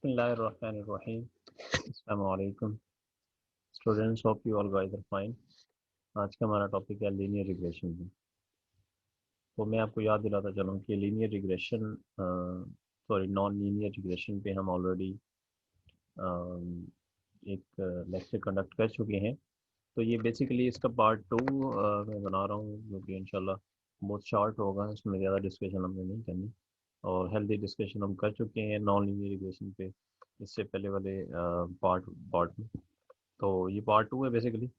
Bismillahirrahmanirrahim. Assalamu alaikum. Students, hope you all guys are fine. आज का हमारा topic है लीनियर रिग्रेशन। तो मैं आपको याद दिलाता चलूँ कि linear regression non linear regression पे हम ऑलरेडी एक लेक्चर कंडक्ट कर चुके हैं। तो ये बेसिकली इसका पार्ट 2 मैं बना रहा हूँ, जो कि इंशाल्लाह बहुत शॉर्ट होगा। इसमें ज़्यादा डिस्कशन हमने नहीं करनी और हेल्दी डिस्कशन हम कर चुके हैं नॉन लीनियर रिग्रेशन पे इससे पहले वाले पार्ट में। तो ये पार्ट 2 है बेसिकली।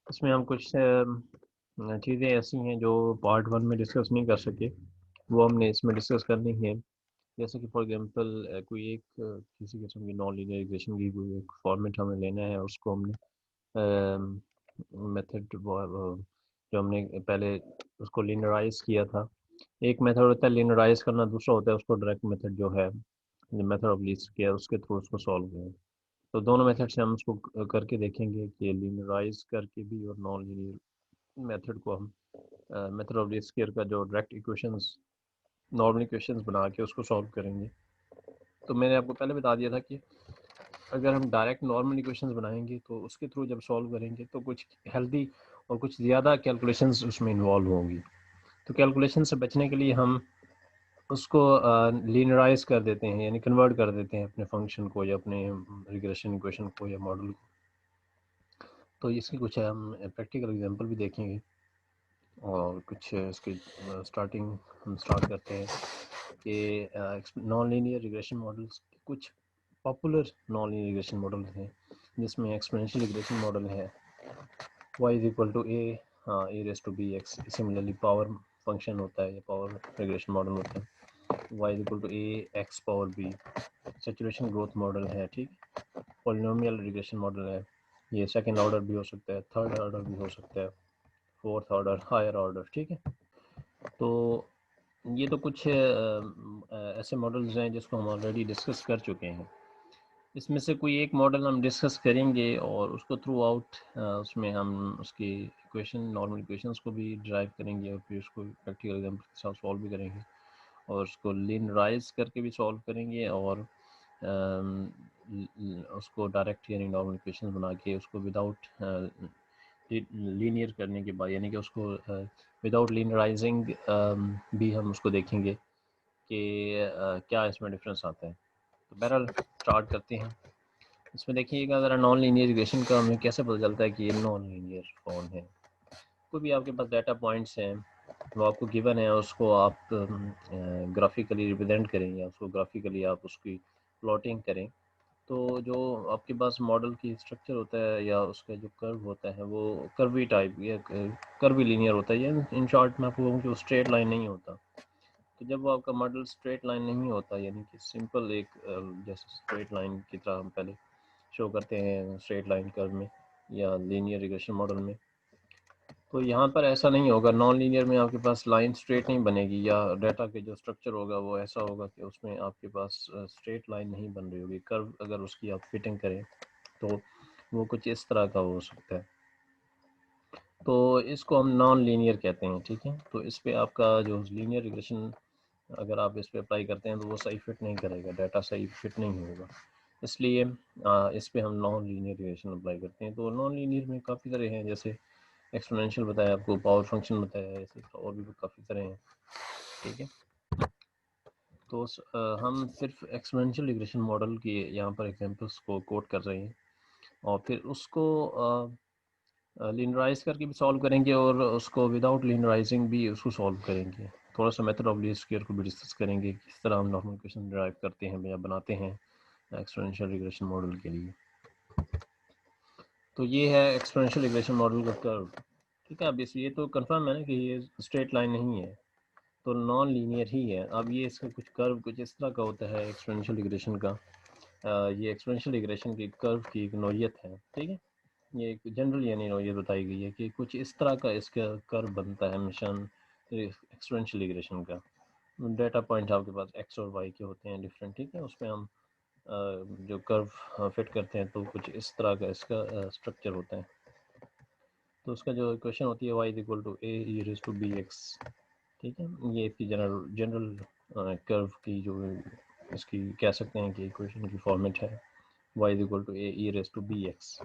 इसमें हम कुछ चीज़ें ऐसी हैं जो पार्ट 1 में डिस्कस नहीं कर सके, वो हमने इसमें डिस्कस करनी है। जैसे कि फॉर एग्जांपल कोई एक किसी किस्म की नॉन लीनियर रिग्रेशन की कोई एक फॉर्मेट हमें लेना है, उसको हमने मेथड जो हमने पहले उसको लीनियराइज किया था। एक मेथड होता है लीनियराइज करना, दूसरा होता है उसको डायरेक्ट मेथड जो है मेथड ऑफ लीस्ट स्क्वायर, उसके थ्रू उसको सॉल्व करें। तो दोनों मेथड से हम उसको करके देखेंगे कि लीनियराइज करके भी और नॉन लीनियर मेथड को हम मेथड ऑफ लीस्ट स्क्वायर का जो डायरेक्ट इक्वेशंस नॉर्मल इक्वेशंस बना के उसको सॉल्व करेंगे। तो मैंने आपको पहले बता दिया था कि अगर हम डायरेक्ट नॉर्मल इक्वेशंस बनाएंगे तो उसके थ्रू जब सॉल्व करेंगे तो कुछ हेल्दी और कुछ ज़्यादा कैलकुलेशंस उसमें इन्वॉल्व होंगी। तो कैलकुलेशन से बचने के लिए हम उसको लीनियराइज कर देते हैं, यानी कन्वर्ट कर देते हैं अपने फंक्शन को या अपने रिग्रेशन इक्वेशन को या मॉडल को। तो इसकी कुछ हम प्रैक्टिकल एग्जांपल भी देखेंगे और कुछ इसकी स्टार्टिंग हम स्टार्ट करते हैं कि नॉन लीनियर रिग्रेशन मॉडल्स के कुछ popular non linear regression models हैं, जिसमें एक्सपोनेंशियल रिग्रेशन मॉडल है y is equal to A raise to B X. Similarly power function होता है या पावर रिग्रेशन मॉडल होता है y is equal to A X power B. Saturation growth model है, ठीक। पॉलिनोमियल रिग्रेशन मॉडल है, ये सेकंड ऑर्डर भी हो सकता है, थर्ड ऑर्डर भी हो सकता है, फोर्थ ऑर्डर, हायर ऑर्डर, ठीक है। तो ये तो कुछ ऐसे मॉडल्स हैं जिसको हम ऑलरेडी डिस्कस कर चुके हैं। इसमें से कोई एक मॉडल हम डिस्कस करेंगे और उसको थ्रू आउट उसमें हम उसकी इक्वेशन नॉर्मल इक्वेशंस को भी ड्राइव करेंगे और फिर उसको प्रैक्टिकल एग्जांपल के साथ सॉल्व भी करेंगे और उसको लीनियराइज करके भी सॉल्व करेंगे और उसको डायरेक्ट यानी नॉर्मल इक्वेशंस बना के उसको विदाउट लीनियर करने के बाद, यानी कि उसको विदाउट लीनियराइजिंग भी हम उसको देखेंगे कि क्या इसमें डिफरेंस आता है। तो बहरहाल स्टार्ट करते हैं। इसमें देखिएगा ज़रा नॉन लीनियर रिग्रेशन का हमें कैसे पता चलता है कि ये नॉन लीनियर कौन है। कोई भी आपके पास डाटा पॉइंट्स हैं, वो आपको गिवन है, उसको आप ग्राफिकली रिप्रेजेंट करें या उसको ग्राफिकली आप उसकी प्लॉटिंग करें। तो जो आपके पास मॉडल की स्ट्रक्चर होता है या उसका जो कर्व होता है वो कर्वी टाइप या कर्वी लीनियर होता है, या इन शॉर्ट में आपको कहूँ कि वो स्ट्रेट लाइन नहीं होता। तो जब वो आपका मॉडल स्ट्रेट लाइन नहीं होता, यानी कि सिंपल एक जैसे स्ट्रेट लाइन की तरह हम पहले शो करते हैं स्ट्रेट लाइन कर्व में या लीनियर रिग्रेशन मॉडल में, तो यहाँ पर ऐसा नहीं होगा। नॉन लीनियर में आपके पास लाइन स्ट्रेट नहीं बनेगी या डाटा के जो स्ट्रक्चर होगा वो ऐसा होगा कि उसमें आपके पास स्ट्रेट लाइन नहीं बन रही होगी। कर्व अगर उसकी आप फिटिंग करें तो वो कुछ इस तरह का हो सकता है। तो इसको हम नॉन लीनियर कहते हैं, ठीक है। तो इस पर आपका जो लीनियर रिग्रेशन अगर आप इस पर अप्लाई करते हैं तो वो सही फिट नहीं करेगा, डाटा सही फिट नहीं होगा। इसलिए इस पर हम नॉन लीनियर रिग्रेशन अप्लाई करते हैं। तो नॉन लीनियर में काफ़ी तरह हैं, जैसे एक्सपोनेंशियल बताया आपको, पावर फंक्शन बताया, ऐसे और भी काफ़ी तरह हैं, ठीक है। तो हम सिर्फ एक्सपोनेंशियल रिग्रेशन मॉडल की यहाँ पर एग्जांपल्स को कोट कर रहे हैं और फिर उसको लीनियराइज करके भी सॉल्व करेंगे और उसको विदाउट लीनियराइजिंग भी उसको सॉल्व करेंगे। थोड़ा सा मेथड ऑफ लीस्ट स्क्वायर को भी डिस्कस करेंगे, किस तरह हम नॉर्मल इक्वेशन ड्राइव करते हैं या बनाते हैं एक्सपोनेंशियल रिग्रेशन मॉडल के लिए। तो ये है एक्सपोनेंशियल रिग्रेशन मॉडल का कर्व, ठीक है। अब इस ये तो कंफर्म है ना कि ये स्ट्रेट लाइन नहीं है, तो नॉन लीनियर ही है। अब ये इसका कुछ कर्व कुछ इस तरह का होता है एक्सपोनेंशियल रिग्रेशन का। ये एक्सपोनेंशियल रिग्रेशन की कर्व की एक नौयत है, ठीक है। ये एक जनरल यानी नौयत बताई गई है कि कुछ इस तरह का इसका कर्व बनता है मिशन एक्सपोनेंशियल रिग्रेशन का। डेटा पॉइंट आपके पास एक्स और वाई के होते हैं डिफरेंट, ठीक है। उसमें हम जो कर्व फिट करते हैं तो कुछ इस तरह का इसका स्ट्रक्चर होता है। तो उसका जो इक्वेशन होती है y is equal to A E raise to B X, ठीक है। ये इसकी जनरल कर्व की जो इसकी कह सकते हैं कि इक्वेशन की फॉर्मेट है y is equal to A E raise to B X.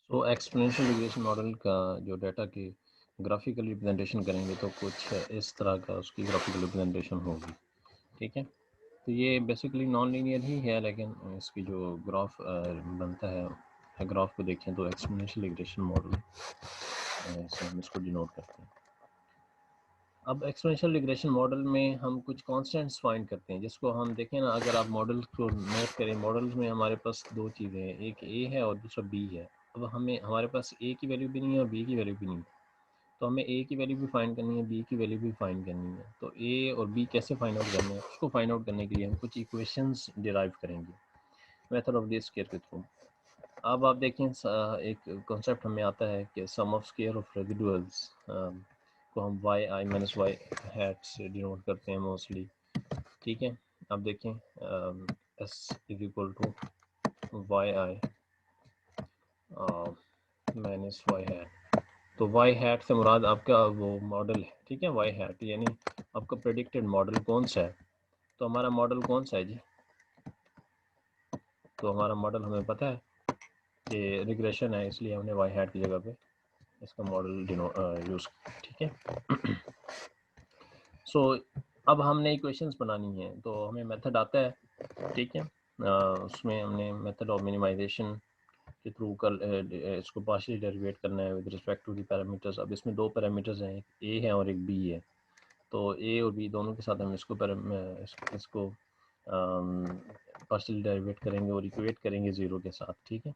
So exponential regression model का जो डाटा की ग्राफिकल रिप्रेजेंटेशन करेंगे तो कुछ इस तरह का उसकी ग्राफिकल रिप्रेजेंटेशन होगी, ठीक है। तो ये बेसिकली नॉन लीनियर ही है, लेकिन इसकी जो ग्राफ बनता है, ग्राफ को देखें तो एक्सपोनेंशियल रिग्रेशन मॉडल से हम इसको डिनोट करते हैं। अब एक्सपोनेंशियल रिग्रेशन मॉडल में हम कुछ कांस्टेंट्स फाइंड करते हैं, जिसको हम देखें ना, अगर आप मॉडल को नोट करें, मॉडल्स में हमारे पास दो चीज़ें हैं, एक ए है और दूसरा बी है। अब हमारे पास ए की वैल्यू भी नहीं है और बी की वैल्यू भी नहीं है, तो हमें ए की वैल्यू भी फाइंड करनी है, बी की वैल्यू भी फाइंड करनी है। तो ए और बी कैसे फाइंड आउट करना है, उसको फाइंड आउट करने के लिए हम कुछ इक्वेशंस डिराइव करेंगे मेथड ऑफ लीस्ट स्क्वायर के थ्रू। अब आप देखें एक कॉन्सेप्ट हमें आता है कि sum of square of residuals को हम Y I minus Y hat से डिनोट करते हैं मोस्टली, ठीक है। अब देखें S is equal to Y I minus Y hat. तो वाई हैट से मुराद आपका वो मॉडल है, ठीक है। वाई हैट यानी आपका प्रेडिक्टेड मॉडल कौन सा है। तो हमारा मॉडल कौन सा है जी, तो हमारा मॉडल हमें पता है कि रिग्रेशन है, इसलिए हमने वाई हैट की जगह पे इसका मॉडल यूज़, ठीक है। सो अब हमने इक्वेशंस बनानी है, तो हमें मेथड आता है, ठीक है। उसमें हमने मेथड ऑफ मिनिमाइजेशन के थ्रू कर इसको पार्शियली डेरिवेट करना है with respect to the parameters. अब इसमें दो पैरामीटर्स हैं, एक ए है और एक बी है। तो ए और बी दोनों के साथ हम इसको पार्शियली डेरिवेट करेंगे और इक्वेट करेंगे ज़ीरो के साथ, ठीक है।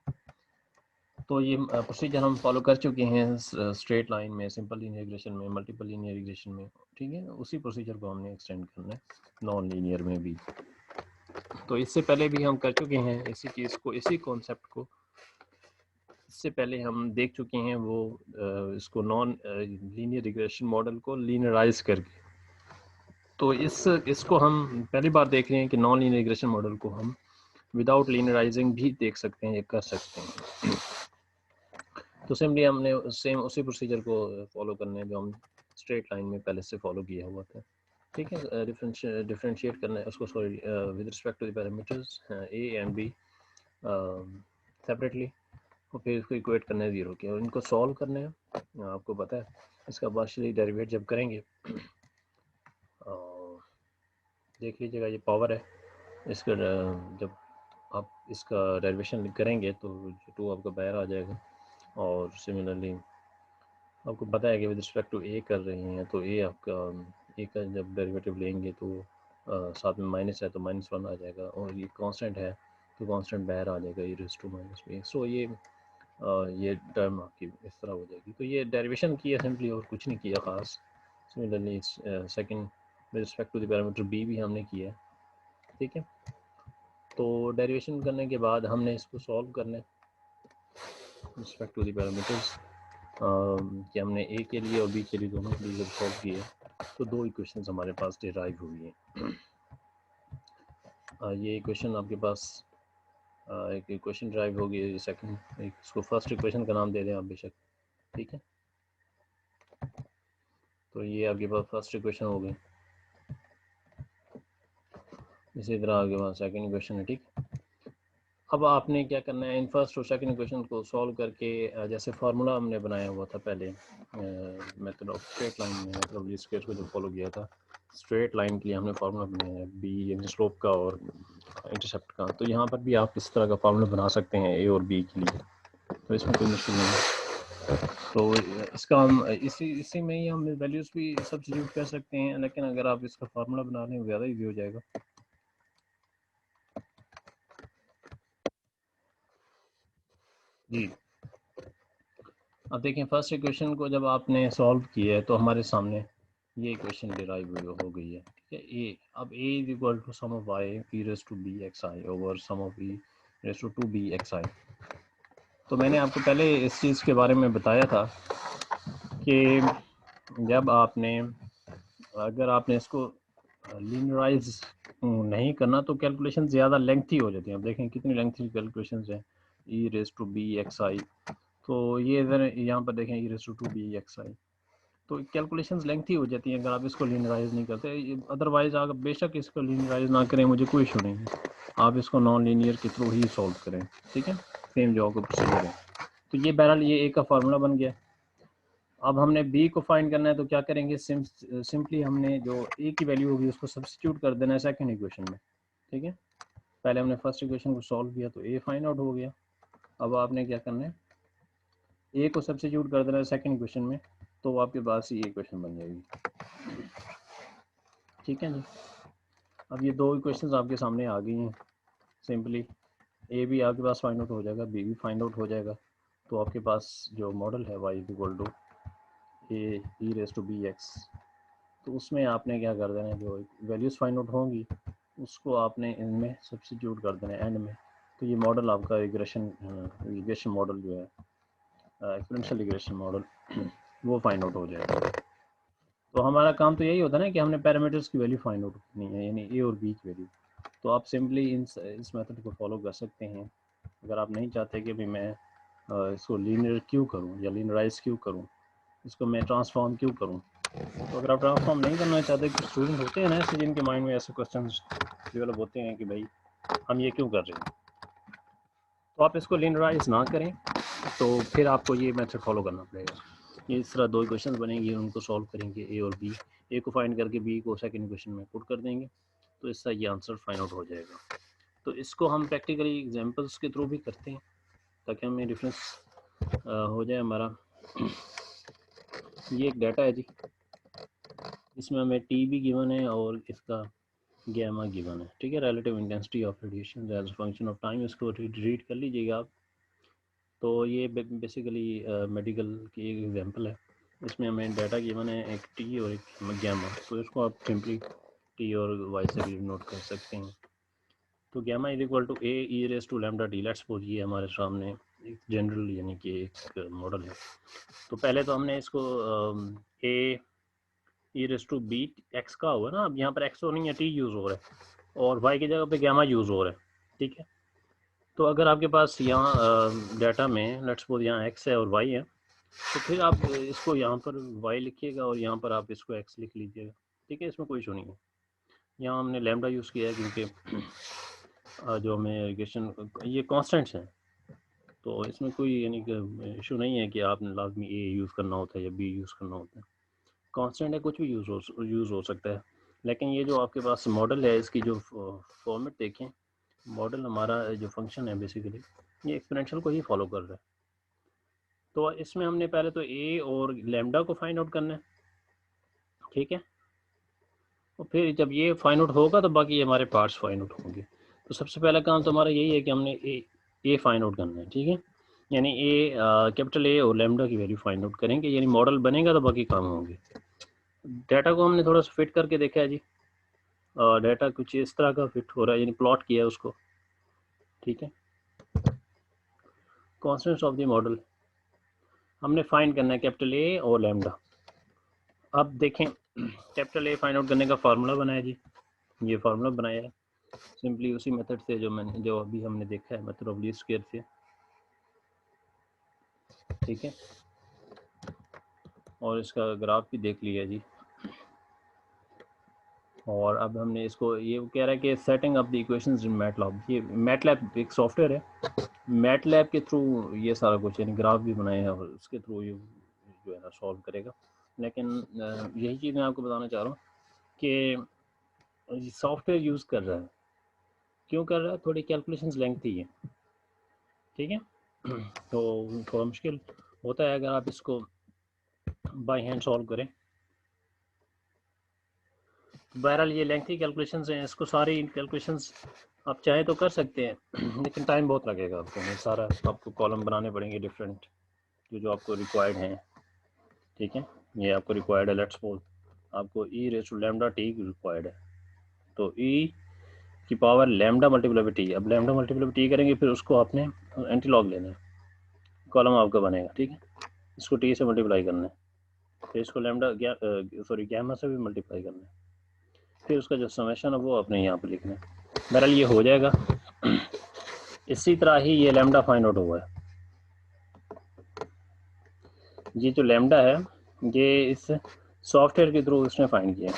तो ये प्रोसीजर हम फॉलो कर चुके हैं स्ट्रेट लाइन में, सिंपल लीनियर रिग्रेशन में, मल्टीपल लीनियर रिग्रेशन में, ठीक है। उसी प्रोसीजर को हमने एक्सटेंड करना है नॉन लीनियर में भी। तो इससे पहले भी हम कर चुके हैं इसी चीज़ को, इसी कॉन्सेप्ट को इससे पहले हम देख चुके हैं, वो इसको नॉन लीनियर रिग्रेशन मॉडल को लीनियराइज करके। तो इसको हम पहली बार देख रहे हैं कि नॉन लीनियर रिग्रेशन मॉडल को हम विदाउट लीनियराइजिंग भी देख सकते हैं या कर सकते हैं। तो सिंपली हमने सेम उसी प्रोसीजर को फॉलो करना है जो हम स्ट्रेट लाइन में पहले से फॉलो किया हुआ था, ठीक है। डिफरेंशिएट करना है उसको, sorry, with respect to the parameters A and B separately, और फिर इसको इक्वेट करना है ज़ीरो के, और इनको सॉल्व करना है। आपको पता है इसका पार्शियली डेरिवेट जब करेंगे, देख लीजिएगा ये पावर है इसका, जब आप इसका डेरिवेशन करेंगे तो टू आपका बाहर आ जाएगा। और सिमिलरली आपको पता है कि विद रिस्पेक्ट टू ए कर रहे हैं, तो ए आपका ए का जब डेरिवेटिव लेंगे तो साथ में माइनस है तो -1 आ जाएगा, और ये कांस्टेंट है तो कांस्टेंट बाहर आ जाएगा, e raised to -b। सो ये टर्म आपकी इस तरह हो जाएगी। तो ये डेरिवेशन की है सिंपली, और कुछ नहीं किया ख़ास। Similarly second with respect to the parameter B भी हमने किया है, ठीक है। तो डेरिवेशन करने के बाद हमने इसको सॉल्व करना है रिस्पेक्ट टू द पैरामीटर्स, कि हमने ए के लिए और बी के लिए दोनों के लिए जब सॉल्व किए तो दो इक्वेशंस हमारे पास डिराइव हुई हैं। ये इक्वेशन आपके पास एक इक्वेशन डिराइव होगी, सेकंड इसको फर्स्ट इक्वेशन का नाम दे दें आप बेशक, ठीक है। तो ये आपके पास फर्स्ट इक्वेशन हो गई, इसी तरह आपके पास सेकंड इक्वेशन है, ठीक। अब आपने क्या करना है, इन फर्स्ट और सेकंड इक्वेशन को सॉल्व करके, जैसे फार्मूला हमने बनाया हुआ था पहले मेथड ऑफ स्ट्रेट लाइन में, मेथड ऑफ लीस्ट स्क्वायर को जो फॉलो किया था, स्ट्रेट लाइन के लिए हमने फार्मूला बनाया है बी यानी स्लोप का और इंटरसेप्ट का। तो यहाँ पर भी आप इस तरह का फार्मूला बना सकते हैं ए और बी के लिए, तो इसमें कोई मुश्किल नहीं है। तो इसका हम इसी में ही हम वैल्यूज़ भी सब्स्टिट्यूट कर सकते हैं, लेकिन अगर आप इसका फार्मूला बना लें ज़्यादा ईजी हो जाएगा। जी, अब देखें फर्स्ट इक्वेशन को जब आपने सॉल्व किया है तो हमारे सामने ये इक्वेशन डिराइव हो गई है, ठीक है। ए, अब A is equal to sum of Y E raise to B X I over sum of E raise to 2b X I. तो मैंने आपको पहले इस चीज़ के बारे में बताया था कि जब आपने, अगर आपने इसको लीनियराइज नहीं करना तो कैलकुलेशन ज़्यादा लेंथी हो जाती है। अब देखें कितनी लेंथी कैलकुलेशन है, E raise to B X I. तो ये इधर यहाँ पर देखें E raise to 2b X I, तो कैलकुलेशंस लेंथी हो जाती हैं अगर आप इसको लीनियराइज नहीं करते। अदरवाइज आप बेशक इसको लीनियराइज ना करें, मुझे कोई इशू नहीं है, आप इसको नॉन लीनियर के थ्रू ही सॉल्व करें, ठीक है, सेम जो आपको प्रोसीजर है। तो ये बहरहाल ये ए का फार्मूला बन गया। अब हमने बी को फाइंड करना है, तो क्या करेंगे, सिंपली हमने जो ए की वैल्यू होगी उसको सब्स्टिट्यूट कर देना है सेकंड इक्वेशन में, ठीक है। पहले हमने फर्स्ट इक्वेशन को सॉल्व किया तो ए फाइंड आउट हो गया। अब आपने क्या करना है, ए को सब्स्टिट्यूट कर देना है सेकंड इक्वेशन में, तो आपके पास ये इक्वेशन बन जाएगी, ठीक है जी। अब ये दो इक्वेशंस आपके सामने आ गई हैं, सिंपली ए भी आपके पास फाइंड आउट हो जाएगा, बी भी फाइंड आउट हो जाएगा। तो आपके पास जो मॉडल है y equal to A E raise to B X, तो उसमें आपने क्या कर देना है, जो वैल्यूज़ फाइंड आउट होंगी उसको आपने इनमें सब्स्टिट्यूट कर देना है एंड में। तो ये मॉडल आपका रिग्रेशन मॉडल जो है, एक्सपोनेंशियल रिग्रेशन मॉडल, वो फाइंड आउट हो जाएगा। तो हमारा काम तो यही होता है ना कि हमने पैरामीटर्स की वैल्यू फाइंड आउट करनी है, यानी ए और बी की वैल्यू। तो आप सिंपली इस मेथड को फॉलो कर सकते हैं। अगर आप नहीं चाहते कि भाई मैं इसको लीनियर क्यों करूं या लीनियराइज क्यों करूं, इसको मैं ट्रांसफॉर्म क्यों करूं, तो अगर आप ट्रांसफॉर्म नहीं करना चाहते, कुछ स्टूडेंट होते हैं ना ऐसे जिनके माइंड में ऐसे क्वेश्चन डेवलप होते हैं कि भाई हम ये क्यों कर रहे हैं, तो आप इसको लीनियराइज ना करें, तो फिर आपको ये मेथड फॉलो करना पड़ेगा। ये इस तरह दो इक्वेशन बनेंगी, उनको सॉल्व करेंगे ए और बी, ए को फाइंड करके बी को सेकंड इक्वेशन में पुट कर देंगे, तो इसका ये आंसर फाइंड आउट हो जाएगा। तो इसको हम प्रैक्टिकली एग्जांपल्स के थ्रू भी करते हैं ताकि हमें डिफरेंस हो जाए हमारा। ये एक डाटा है जी, इसमें हमें टी भी गिवन है और इसका गैमा गिवन है, ठीक है, relative intensity of radiation as function of time, इसको रीड कर लीजिएगा आप। तो ये बेसिकली मेडिकल की एक एग्जांपल है, इसमें हमें डाटा गिवन है एक टी और एक गैमा, तो इसको आप सिंपली टी और वाई से भी नोट कर सकते हैं। तो gamma is equal to A E raise to lambda T, let's suppose ये हमारे सामने एक जनरल यानी कि एक मॉडल है। तो पहले तो हमने इसको ए E raise to B x का हुआ ना, अब यहाँ पर एक्स तो नहीं है, टी यूज़ हो रहा है और वाई की जगह पे गैमा यूज़ हो रहा है, ठीक है। तो अगर आपके पास यहाँ डाटा में लेट्स सपोज यहाँ एक्स है और वाई है, तो फिर आप इसको यहाँ पर वाई लिखिएगा और यहाँ पर आप इसको एक्स लिख लीजिएगा, ठीक है, इसमें कोई इशू नहीं है। यहाँ हमने लैम्डा यूज़ किया है क्योंकि जो हमें इक्वेशन ये कॉन्स्टेंट्स हैं, तो इसमें कोई यानी कि इशू नहीं है कि आपने लाजमी ए यूज़ करना होता है या बी यूज़ करना होता है, कांस्टेंट है, कुछ भी यूज़ हो सकता है। लेकिन ये जो आपके पास मॉडल है, इसकी जो फॉर्मेट देखें, मॉडल हमारा जो फंक्शन है बेसिकली ये एक्सपोनेंशियल को ही फॉलो कर रहा है। तो इसमें हमने पहले तो ए और लैम्डा को फाइंड आउट करना है, ठीक है, और फिर जब ये फाइंड आउट होगा तो बाकी हमारे पार्ट्स फाइंड आउट होंगे। तो सबसे पहला काम तो हमारा यही है कि हमने ए फाइंड आउट करना है, ठीक है, यानी ए कैपिटल ए और लैम्डा की वैल्यू फाइंड आउट करेंगे, यानी मॉडल बनेगा तो बाकी काम होंगे। डाटा को हमने थोड़ा सा फिट करके देखा है जी, डाटा कुछ इस तरह का फिट हो रहा है, यानी प्लॉट किया है उसको, ठीक है। कॉन्स्टेंट्स ऑफ द मॉडल हमने फाइंड करना है कैपिटल ए और लैम्डा। अब देखें कैपिटल ए फाइंड आउट करने का फार्मूला बनाया जी, ये फार्मूला बनाया है सिंपली उसी मेथड से जो अभी हमने देखा है, मेथड ऑफ लीस्ट स्क्वायर से, ठीक है, और इसका ग्राफ भी देख लिया जी। और अब हमने इसको ये कह रहा है कि setting up the equations in MATLAB, ये मैटलैब एक सॉफ्टवेयर है, मैटलैब के थ्रू ये सारा कुछ यानी ग्राफ भी बनाए हैं और उसके थ्रू ये जो है ना सॉल्व करेगा। लेकिन यही चीज़ मैं आपको बताना चाह रहा हूँ कि सॉफ्टवेयर यूज़ कर रहा है, क्यों कर रहा है, थोड़ी कैलकुलेशंस लेंथी है, ठीक है। तो थोड़ा मुश्किल होता है अगर आप इसको बाय हैंड सॉल्व करें। बहरहाल ये लेंथी कैलकुलेशंस हैं, इसको सारी कैलकुलेशंस आप चाहे तो कर सकते हैं लेकिन टाइम बहुत लगेगा आपको, ये सारा आपको कॉलम बनाने पड़ेंगे डिफरेंट जो आपको रिक्वायर्ड हैं, ठीक है। ये आपको रिक्वायर्ड है, लेट्स सपोज आपको E raise to lambda T required है, तो ई की power lambda multiply by T, अब लैम्डा मल्टीप्लाई बाई टी करेंगे फिर उसको आपने एंटी लॉग लेना है, कॉलम आपका बनेगा, ठीक है, इसको टी से मल्टीप्लाई करना है, फिर इसको लैम्डा गैमा से भी मल्टीप्लाई करना है, फिर उसका जो समेशन है वो आपने यहाँ पर लिखना है। बहरहाल ये हो जाएगा। इसी तरह ही ये लैम्डा फाइंड आउट हुआ है, ये जो लैम्डा है ये इस सॉफ्टवेयर के थ्रू उसने फाइंड किया,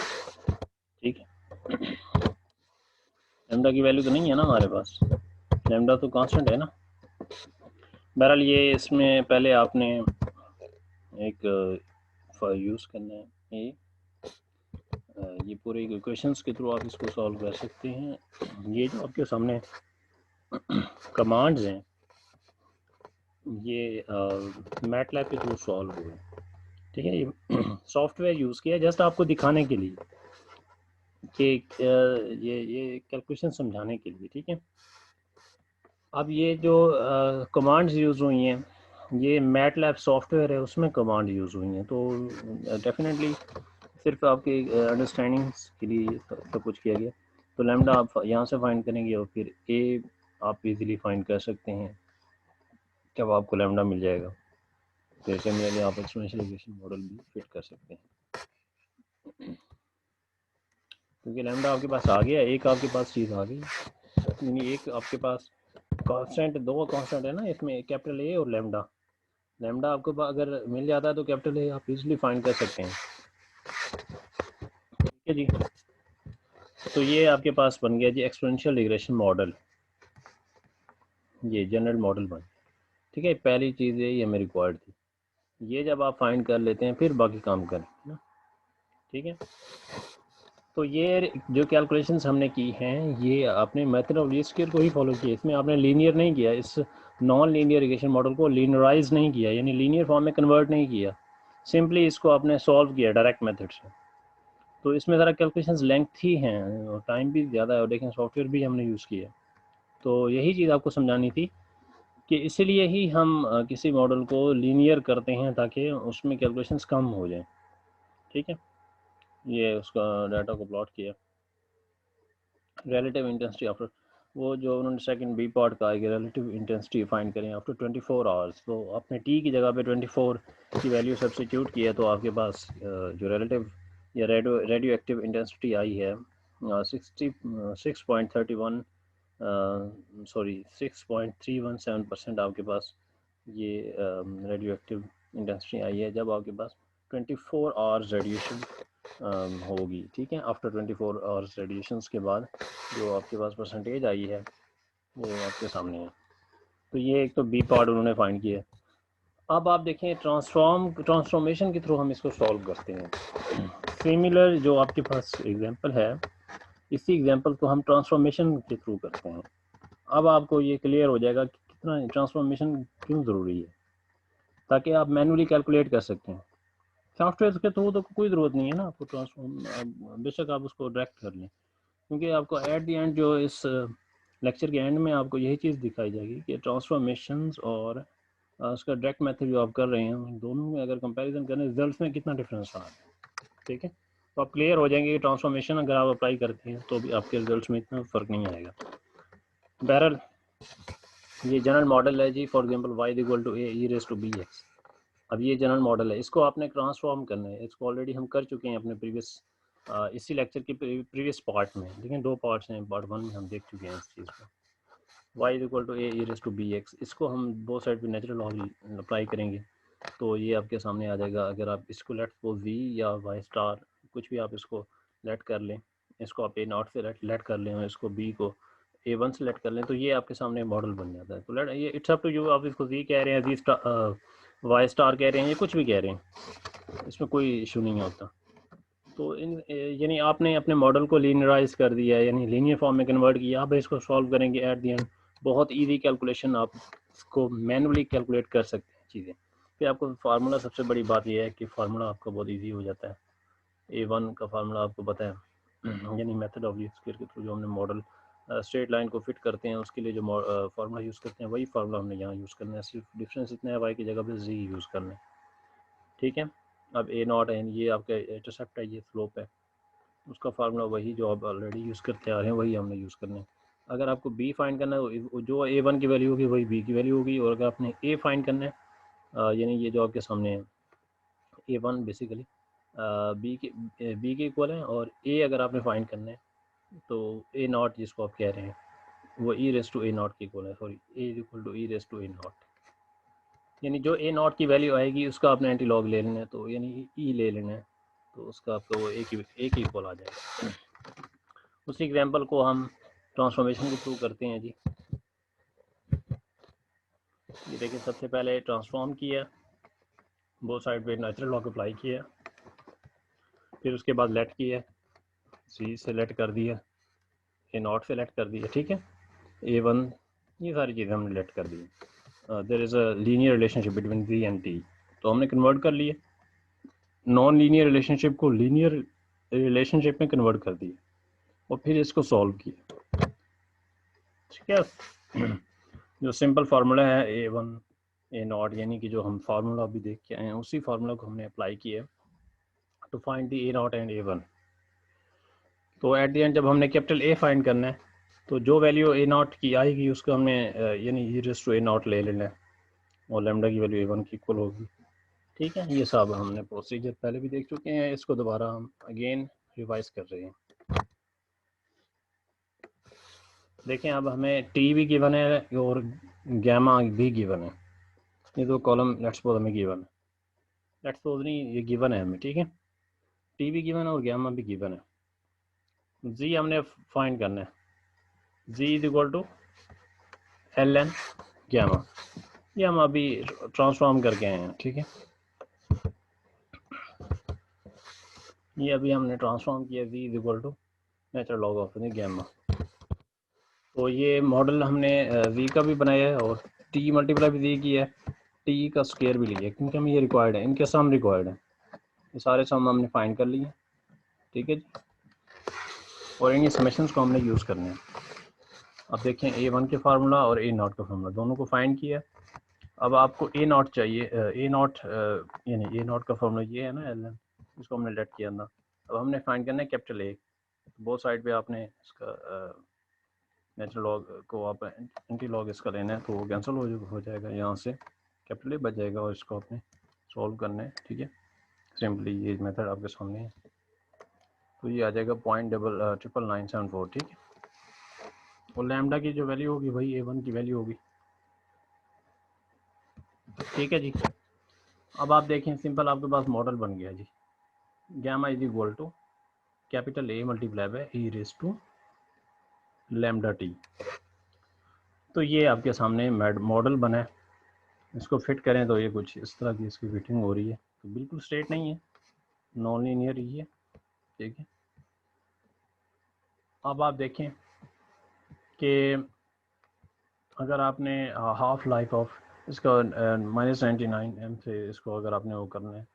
ठीक है। लैम्डा की वैल्यू तो नहीं है ना हमारे पास, लैम्डा तो कांस्टेंट है ना। बहरहाल ये इसमें पहले आपने एक यूज़ करना है ये पूरे इक्वेशंस के थ्रू आप इसको सॉल्व कर सकते हैं। ये जो आपके सामने कमांड्स हैं ये मैटलैब के थ्रू सॉल्व हुए, ठीक है। ये सॉफ्टवेयर यूज़ किया जस्ट आपको दिखाने के लिए कि ये कैलकुलेशन समझाने के लिए, ठीक है। अब ये जो कमांड्स यूज़ हुई हैं ये मैटलैब सॉफ्टवेयर है उसमें कमांड यूज़ हुई हैं, तो डेफिनेटली सिर्फ आपके अंडरस्टैंडिंग्स के लिए सब कुछ किया गया। तो लैम्डा आप यहाँ से फाइंड करेंगे और फिर ए आप इजीली फाइंड कर सकते हैं जब आपको लैम्डा मिल जाएगा। फिर सिमिलरली आप एक्सपोनेंशियल इक्वेशन मॉडल भी फिट कर सकते हैं क्योंकि लैम्डा आपके पास आ गया, एक आपके पास चीज़ आ गई, यानी एक आपके पास कांस्टेंट, दो कांस्टेंट है ना इसमें, कैपिटल ए और लैम्डा। लैम्डा आपको अगर मिल जाता है तो कैपिटल ए आप इजीली फाइंड कर सकते हैं, ठीक है जी। तो ये आपके पास बन गया जी एक्सपोनेंशियल रिग्रेशन मॉडल, ये जनरल मॉडल बन, ठीक है। पहली चीज़ ये हमें रिक्वायर्ड थी, ये जब आप फाइंड कर लेते हैं फिर बाकी काम करें ना, ठीक है। तो ये जो कैलकुलेशंस हमने की हैं ये आपने मेथड ऑफ लीस्ट स्क्वेयर को ही फॉलो किया, इसमें आपने लीनियर नहीं किया, इस नॉन लीनियर रिग्रेशन मॉडल को लीनियराइज नहीं किया, यानी लीनियर फॉर्म में कन्वर्ट नहीं किया, सिंपली इसको आपने सॉल्व किया डायरेक्ट मेथड से। तो इसमें ज़रा कैलकुलेशंस लेंथी हैं और टाइम भी ज़्यादा है और देखें सॉफ्टवेयर भी हमने यूज़ किया। तो यही चीज़ आपको समझानी थी कि इसीलिए ही हम किसी मॉडल को लीनियर करते हैं ताकि उसमें कैलकुलेशंस कम हो जाएं, ठीक है। ये उसका डाटा को प्लॉट किया, रिलेटिव इंटेंसिटी आफ्टर, वो जो उन्होंने सेकंड बी पार्ट का है कि रिलेटिव इंटेंसिटी फाइंड करें आफ्टर 24 आवर्स, तो आपने टी की जगह पे 24 की वैल्यू सब्स्टिट्यूट किया तो आपके पास जो रिलेटिव या रेडियो एक्टिव इंटेंसिटी आई है 6.31 सॉरी 6.317% आपके पास ये रेडियो एक्टिव इंटेंसिटी आई है जब आपके पास 24 आवर्स रेडिएशन होगी, ठीक है। आफ्टर 24 आवर्स रेडिएशंस के बाद जो आपके पास परसेंटेज आई है वो आपके सामने है। तो ये एक तो बी पार्ट उन्होंने फाइंड किया। अब आप देखें ट्रांसफॉर्मेशन के थ्रू हम इसको सॉल्व करते हैं। सिमिलर जो आपके पास एग्जांपल है इसी एग्जांपल को हम ट्रांसफॉर्मेशन के थ्रू करते हैं। अब आपको ये क्लियर हो जाएगा कि कितना ट्रांसफॉर्मेशन क्यों ज़रूरी है, ताकि आप मैनुअली कैलकुलेट कर सकते हैं। सॉफ्टवेयर के थ्रू तो कोई ज़रूरत नहीं है ना आपको ट्रांसफॉर्म, बेशक आप उसको डायरेक्ट कर लें, क्योंकि आपको एट द एंड जो इस लेक्चर के एंड में आपको यही चीज़ दिखाई जाएगी कि ट्रांसफॉर्मेशंस और उसका डायरेक्ट मेथड जो आप कर रहे हैं दोनों में अगर कंपैरिजन करें रिजल्ट्स में कितना डिफरेंस आ रहा है, ठीक है। तो आप क्लियर हो जाएंगे कि ट्रांसफॉर्मेशन अगर आप अप्लाई करते हैं तो भी आपके रिजल्ट्स में इतना फ़र्क नहीं आएगा। बहरहाल ये जनरल मॉडल है जी, for example y equal to A E raise to B X. अब ये जनरल मॉडल है, इसको आपने ट्रांसफॉर्म करना है, इसको ऑलरेडी हम कर चुके हैं अपने प्रीवियस इसी लेक्चर के प्रीवियस पार्ट में, लेकिन दो पार्ट्स हैं, पार्ट 1 में हम देख चुके हैं इस चीज़ को। y equal to A E raise to B X, इसको हम दो साइड पे नेचुरल लॉग अप्लाई करेंगे तो ये आपके सामने आ जाएगा। अगर आप इसको लेट सपोज v या y स्टार कुछ भी आप इसको लेट कर लें, इसको आप ए नॉट से लेट कर लें और इसको b को A1 सेलेक्ट कर लें तो ये आपके सामने मॉडल बन जाता है। तो लेट ये इट्स अप टू यू, आप इसको जी कह रहे हैं, जी स्टार वाई स्टार कह रहे हैं, ये कुछ भी कह रहे हैं, इसमें कोई इशू नहीं होता। तो यानी आपने अपने मॉडल को लीनियराइज कर दिया है, यानी लीनियर फॉर्म में कन्वर्ट किया। आप इसको सॉल्व करेंगे एट द एंड बहुत ईजी कैलकुलेशन, आप इसको मैनुअली कैलकुलेट कर सकते हैं चीज़ें। फिर आपको फार्मूला, सबसे बड़ी बात यह है कि फार्मूला आपका बहुत ईजी हो जाता है। A1 का फार्मूला आपको पता है, यानी मेथड ऑफ लीस्ट स्क्वायर के थ्रू जो हमने मॉडल स्ट्रेट लाइन को फिट करते हैं उसके लिए जो फार्मूला यूज़ करते हैं वही फार्मूला हमने यहाँ यूज़ करना है, सिर्फ डिफरेंस इतना है वाई की जगह पे जी यूज़ करना है, ठीक है। अब ए नॉट है, ये आपका इंटरसेप्ट है, ये स्लोप है, उसका फार्मूला वही जो आप ऑलरेडी यूज़ करते आ रहे हैं वही हमने यूज़ करना है। अगर आपको बी फाइंड करना है जो A1 की वैल्यू होगी वही बी की वैल्यू होगी, और अगर आपने ए फाइंड करना है यानी ये जो आपके सामने है A1 बेसिकली बी के इक्वल है, और ए अगर आपने फाइंड करना है तो ए नॉट जिसको आप कह रहे हैं वो E raise to A not के इक्वल है, sorry A equal to E raise to A not, यानी जो ए नॉट की वैल्यू आएगी उसका आपने एंटी लॉग ले लेना है, तो यानी ई ले लेना है, तो उसका आपका वो एक इक्वल आ जाएगा। उसी एग्जांपल को हम ट्रांसफॉर्मेशन के थ्रू करते हैं जी। ये देखिए, सबसे पहले ट्रांसफॉर्म किया, बोथ साइड पे नेचुरल लॉग अप्लाई किया, फिर उसके बाद लेट किया, सी सेलेक्ट कर दिया, ए नॉट सेलेक्ट कर दिया, ठीक है, ए वन, ये सारी चीज़ें हमने लेट कर दी। There is a linear relationship between V and T, तो हमने कन्वर्ट कर लिए, नॉन लीनियर रिलेशनशिप को लीनियर रिलेशनशिप में कन्वर्ट कर दिया और फिर इसको सॉल्व किया, ठीक है। जो सिंपल फार्मूला है ए वन ए नॉट, यानी कि जो हम फार्मूला अभी देख के आए हैं उसी फार्मूला को हमने अप्लाई किया to find the A not and A one. तो एट द एंड जब हमने कैपिटल ए फाइंड करना है, तो जो वैल्यू ए नॉट की आएगी उसको हमने यानी E raise to A not ले लेना है और लैम्डा की वैल्यू ए वन की इक्वल होगी, ठीक है। ये सब हमने प्रोसीजर पहले भी देख चुके हैं, इसको दोबारा हम अगेन रिवाइज कर रहे हैं। देखें, अब हमें टी भी गिवन है और गैमा भी गिवन है, ये दो कॉलम लेट्स सपोज हमें गिवन है, लेट्स सपोज नहीं, ये गिवन है हमें, ठीक है। टी भी गिवन है और गैमा भी गिवन है। जी हमने फाइंड करना है, G is equal to L N gamma, ये हम अभी ट्रांसफॉर्म करके आए हैं, ठीक है। ये अभी हमने ट्रांसफॉर्म किया, G is equal to natural log of gamma. तो ये मॉडल हमने वी का भी बनाया है और टी मल्टीप्लाई भी दी किया है, टी का स्क्वायर भी लिया है, क्योंकि हमें ये रिक्वायर्ड है, इनके सम रिक्वायर्ड है, ये सारे सम हमने फाइंड कर लिए, ठीक है जी। और इनके समेशंस को हमने यूज़ करने हैं। अब देखें, ए वन के फार्मूला और ए नॉट का फार्मूला दोनों को फाइंड किया। अब आपको ए नॉट चाहिए, ए नॉट यानी ए नॉट का फार्मूला ये है ना एल एन, इसको हमने लेट किया ना। अब हमने फाइंड करना है कैपिटल ए, बोथ साइड पे आपने इसका नेचुरल लॉग को आप एंटी लॉग इसका लेना है, तो वो कैंसिल हो जाएगा, यहाँ से कैपिटल ए बच जाएगा और इसको आपने सॉल्व करना है, ठीक है। सिंपली ये मेथड आपके सामने है, तो ये आ जाएगा 0.99974, ठीक है। और लैम्डा की जो वैल्यू होगी वही ए वन की वैल्यू होगी, ठीक है जी। अब आप देखें, सिंपल आपके पास मॉडल बन गया जी, gamma is equal to capital A multiply by E raise to lambda T. तो ये आपके सामने मॉडल बना है, इसको फिट करें तो ये कुछ इस तरह की इसकी फिटिंग हो रही है, तो बिल्कुल स्ट्रेट नहीं है, नॉन लीनियर ही है, ठीक है। अब आप देखें कि अगर आपने हाफ लाइफ ऑफ इसका -99 से इसको अगर आपने वो करना है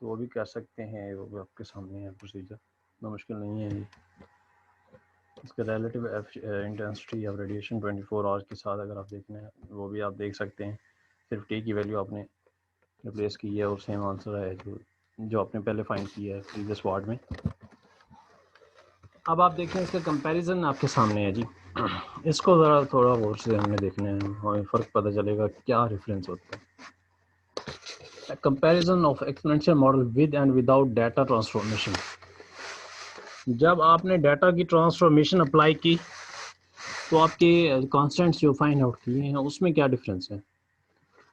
तो वो भी कर सकते हैं, वो भी आपके सामने है प्रोसीजर, इतना मुश्किल नहीं है ये। इसका relative intensity of radiation 24 hours के साथ अगर आप देखना है वो भी आप देख सकते हैं, सिर्फ टी की वैल्यू आपने रिप्लेस की है और सेम आंसर है जो आपने पहले फाइंड किया है प्रीवियस वार्ड में। अब आप देखें, इसका कंपैरिजन आपके सामने है जी, इसको ज़रा थोड़ा गौर से हमने देखना है, हमें फ़र्क पता चलेगा क्या डिफरेंस होता है। Comparison of exponential model with and without data transformation. जब आपने डाटा की ट्रांसफॉर्मेशन अप्लाई की तो आपके कॉन्स्टेंट्स जो फाइंड आउट किए हैं उसमें क्या डिफरेंस है,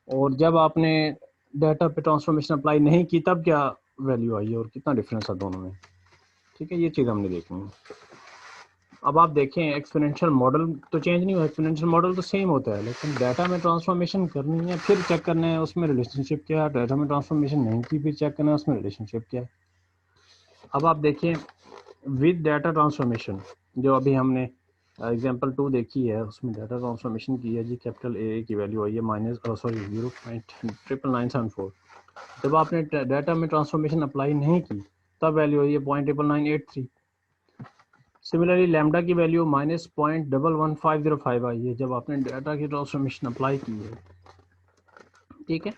और जब आपने डाटा पे ट्रांसफॉर्मेशन अप्लाई नहीं की तब क्या वैल्यू आई और कितना डिफरेंस है दोनों में, ठीक है। ये चीज़ हमने देखनी है। अब आप देखें, एक्सपोनेंशियल मॉडल तो चेंज नहीं हुआ, एक्सपोनेंशियल मॉडल तो सेम होता है, लेकिन डाटा में ट्रांसफॉर्मेशन करनी है, फिर चेक करना है उसमें रिलेशनशिप क्या है, डाटा में ट्रांसफॉर्मेशन नहीं की फिर चेक करना है उसमें रिलेशनशिप क्या है। अब आप देखें, विद डाटा ट्रांसफॉर्मेशन जो अभी हमने एग्जांपल 2 देखी है, उसमें डाटा ट्रांसफॉर्मेशन की है जी, कैपिटल ए की वैल्यू आई है -0.99974। जब आपने डाटा में ट्रांसफॉर्मेशन अप्लाई नहीं की तब वैल्यू आई है 0.99983। सिमिलरली लैम्डा की वैल्यू -0.11505 आई है जब आपने डाटा की ट्रांसफॉर्मेशन अप्लाई की है, ठीक है।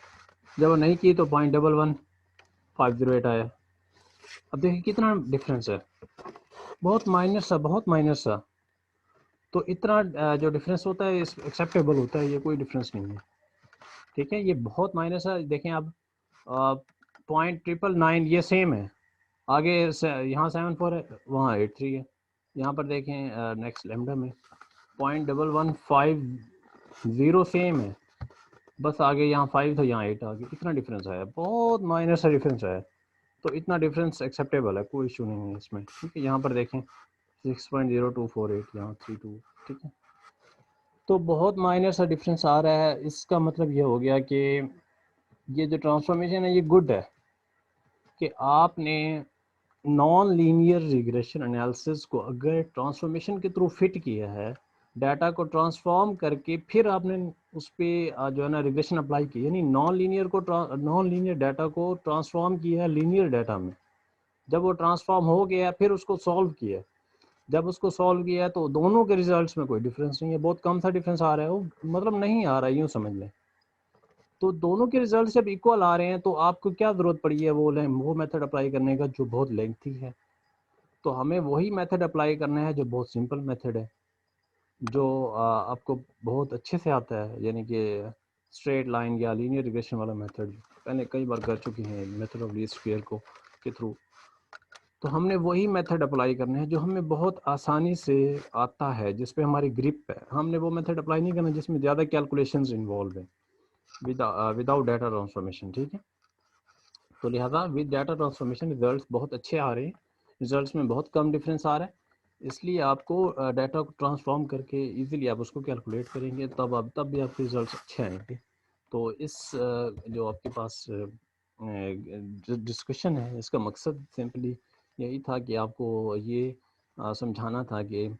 जब नहीं की तो 0.11508 आया। अब देखिए कितना डिफरेंस है, बहुत माइनर सा, बहुत माइनर सा। तो इतना जो डिफरेंस होता है एक्सेप्टेबल होता है, ये कोई डिफरेंस नहीं है, ठीक है। ये बहुत माइनर सा, देखें अब 0.999 ये सेम है, आगे यहाँ 74 है, वहाँ 83 है। यहाँ पर देखें नेक्स्ट लैम्डा में 0.1150 सेम है, बस आगे यहाँ 5 था, यहाँ 8 आ गया, इतना डिफरेंस आया, बहुत माइनर सा डिफरेंस आया। तो इतना डिफरेंस एक्सेप्टेबल है, कोई इशू नहीं है इसमें, ठीक है। यहाँ पर देखें 6.0248, यहाँ 32, ठीक है। तो बहुत माइनर सा डिफरेंस आ रहा है, इसका मतलब ये हो गया कि ये जो ट्रांसफॉर्मेशन है ये गुड है, कि आपने नॉन लीनियर रिग्रेशन एनालिसिस को अगर ट्रांसफॉर्मेशन के थ्रू फिट किया है, डाटा को ट्रांसफॉर्म करके फिर आपने उस पर जो है ना रिग्रेशन अप्लाई की, यानी नॉन लीनियर डाटा को ट्रांसफॉर्म किया है लीनियर डाटा में। जब वो ट्रांसफॉर्म हो गया फिर उसको सॉल्व किया, जब उसको सॉल्व किया तो दोनों के रिजल्ट्स में कोई डिफरेंस नहीं है, बहुत कम सा डिफरेंस आ रहा है, वो मतलब नहीं आ रहा है, यूँ समझ लें। तो दोनों के रिजल्ट जब इक्वल आ रहे हैं तो आपको क्या ज़रूरत पड़ी है वो मेथड अप्लाई करने का जो बहुत लेंथी है। तो हमें वही मेथड अप्लाई करना है जो बहुत सिंपल मेथड है, जो आपको बहुत अच्छे से आता है, यानी कि स्ट्रेट लाइन या लीनियर रिग्रेशन वाला मेथड, पहले कई बार कर चुके हैं मेथड ऑफ लीस्ट स्क्वायर को के थ्रू। तो हमने वही मेथड अप्लाई करने हैं जो हमें बहुत आसानी से आता है, जिस पे हमारी ग्रिप है। हमने वो मेथड अप्लाई नहीं करना जिसमें ज़्यादा कैलकुलेशंस इन्वॉल्व हैं विदाउट डाटा ट्रांसफॉर्मेशन, ठीक है। तो लिहाजा विद डाटा ट्रांसफॉर्मेशन रिजल्ट्स बहुत अच्छे आ रहे हैं, रिजल्ट्स में बहुत कम डिफरेंस आ रहा है। इसलिए आपको डाटा को ट्रांसफॉर्म करके इजीली आप उसको कैलकुलेट करेंगे, तब भी आपके रिजल्ट्स अच्छे आएंगे। तो इस जो आपके पास डिस्कशन है, इसका मकसद सिंपली यही था कि आपको ये समझाना था कि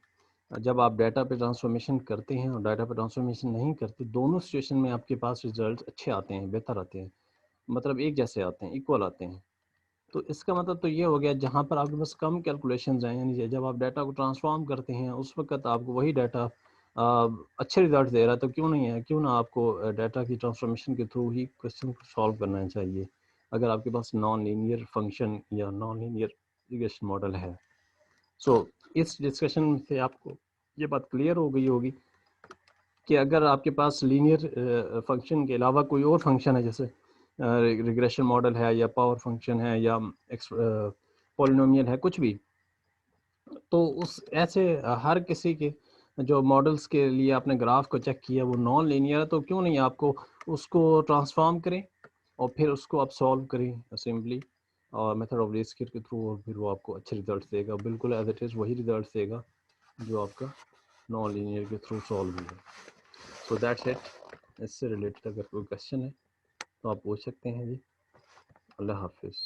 जब आप डाटा पे ट्रांसफॉर्मेशन करते हैं और डाटा पे ट्रांसफॉर्मेशन नहीं करते, दोनों सिचुएशन में आपके पास रिजल्ट्स अच्छे आते हैं, बेहतर आते हैं, मतलब एक जैसे आते हैं, इक्वल आते हैं। तो इसका मतलब तो ये हो गया, जहाँ पर आपके पास कम कैलकुलेशंस हैं, यानी जब आप डाटा को ट्रांसफॉर्म करते हैं उस वक्त आपको वही डाटा अच्छे रिजल्ट दे रहा है, तो क्यों नहीं है, क्यों ना आपको डाटा की ट्रांसफॉर्मेशन के थ्रू ही क्वेश्चन को सॉल्व करना चाहिए, अगर आपके पास नॉन लीनियर फंक्शन या नॉन लीनियर रिग्रेशन मॉडल है। सो इस डिस्कशन से आपको ये बात क्लियर हो गई होगी कि अगर आपके पास लीनियर फंक्शन के अलावा कोई और फंक्शन है, जैसे रिग्रेशन मॉडल है या पावर फंक्शन है या पॉलिनोमियल है, कुछ भी, तो उस ऐसे हर किसी के जो मॉडल्स के लिए आपने ग्राफ को चेक किया वो नॉन लीनियर है, तो क्यों नहीं आपको उसको ट्रांसफॉर्म करें और फिर उसको आप सॉल्व करें सिंपली और मेथड ऑफ लीस्ट स्क्वायर के थ्रू, और फिर वो आपको अच्छे रिजल्ट देगा, बिल्कुल एज इट इज़ वही रिजल्ट देगा जो आपका नॉन लीनियर के थ्रू सॉल्व हुआ। So that's it. इससे रिलेटेड अगर कोई क्वेश्चन है तो आप पूछ सकते हैं जी। अल्लाह हाफिज़।